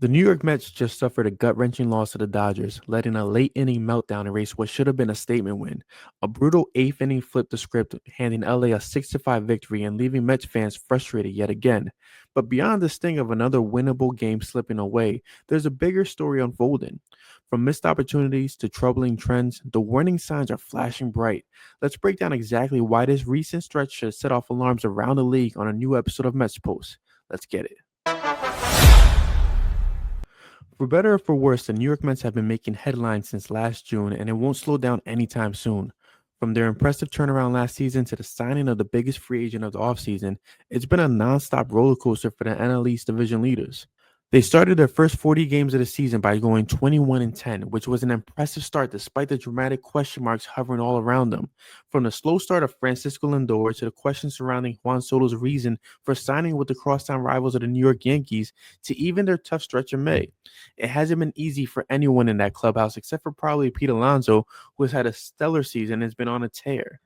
The New York Mets just suffered a gut-wrenching loss to the Dodgers, letting a late-inning meltdown erase what should have been a statement win. A brutal eighth inning flipped the script, handing LA a 6-5 victory and leaving Mets fans frustrated yet again. But beyond the sting of another winnable game slipping away, there's a bigger story unfolding. From missed opportunities to troubling trends, the warning signs are flashing bright. Let's break down exactly why this recent stretch should set off alarms around the league on a new episode of Mets Post. Let's get it. For better or for worse, the New York Mets have been making headlines since last June, and it won't slow down anytime soon. From their impressive turnaround last season to the signing of the biggest free agent of the offseason, it's been a nonstop roller coaster for the NL East division leaders. They started their first 40 games of the season by going 21-10, which was an impressive start despite the dramatic question marks hovering all around them. From the slow start of Francisco Lindor to the questions surrounding Juan Soto's reason for signing with the crosstown rivals of the New York Yankees to even their tough stretch in May. It hasn't been easy for anyone in that clubhouse except for probably Pete Alonso, who has had a stellar season and has been on a tear.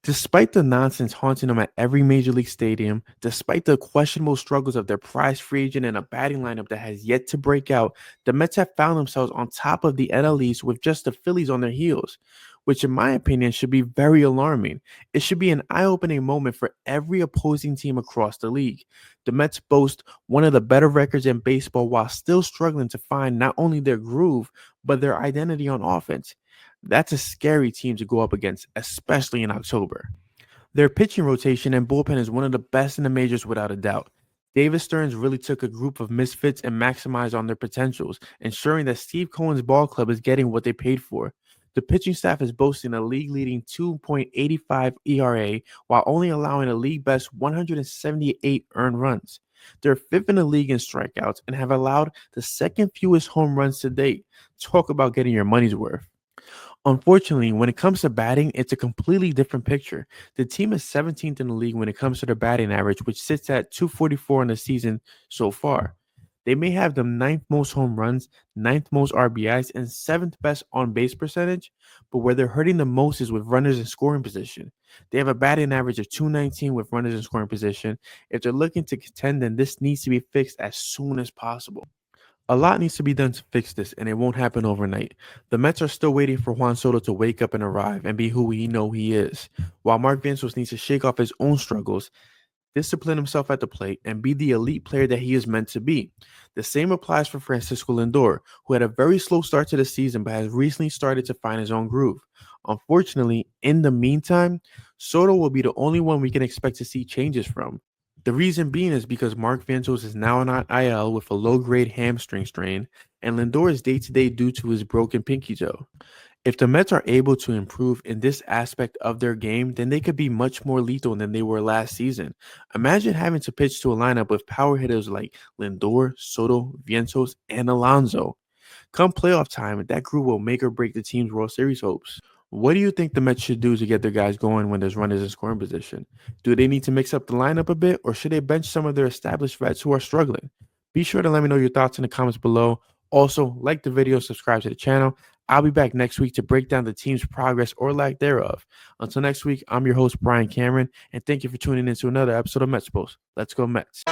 Despite the nonsense haunting them at every major league stadium, despite the questionable struggles of their prized free agent and a batting lineup that has yet to break out, the Mets have found themselves on top of the NL East with just the Phillies on their heels, which in my opinion should be very alarming. It should be an eye-opening moment for every opposing team across the league. The Mets boast one of the better records in baseball while still struggling to find not only their groove, but their identity on offense. That's a scary team to go up against, especially in October. Their pitching rotation and bullpen is one of the best in the majors without a doubt. Davis Stearns really took a group of misfits and maximized on their potentials, ensuring that Steve Cohen's ball club is getting what they paid for. The pitching staff is boasting a league-leading 2.85 ERA while only allowing a league-best 178 earned runs. They're fifth in the league in strikeouts and have allowed the second fewest home runs to date. Talk about getting your money's worth. Unfortunately, when it comes to batting, it's a completely different picture. The team is 17th in the league when it comes to their batting average, which sits at 244 in the season so far. They may have the ninth most home runs, ninth most RBIs, and seventh best on base percentage, but where they're hurting the most is with runners in scoring position. They have a batting average of 219 with runners in scoring position. If they're looking to contend, then this needs to be fixed as soon as possible. A lot needs to be done to fix this, and it won't happen overnight. The Mets are still waiting for Juan Soto to wake up and arrive and be who we know he is, while Mark Vientos needs to shake off his own struggles, discipline himself at the plate, and be the elite player that he is meant to be. The same applies for Francisco Lindor, who had a very slow start to the season but has recently started to find his own groove. Unfortunately, in the meantime, Soto will be the only one we can expect to see changes from. The reason being is because Mark Vientos is now on IL with a low-grade hamstring strain, and Lindor is day-to-day due to his broken pinky toe. If the Mets are able to improve in this aspect of their game, then they could be much more lethal than they were last season. Imagine having to pitch to a lineup with power hitters like Lindor, Soto, Vientos, and Alonso. Come playoff time, that group will make or break the team's World Series hopes. What do you think the Mets should do to get their guys going when there's runners in scoring position? Do they need to mix up the lineup a bit, or should they bench some of their established vets who are struggling? Be sure to let me know your thoughts in the comments below. Also, like the video, subscribe to the channel. I'll be back next week to break down the team's progress or lack thereof. Until next week, I'm your host, Brian Cameron, and thank you for tuning in to another episode of Mets Post. Let's go Mets.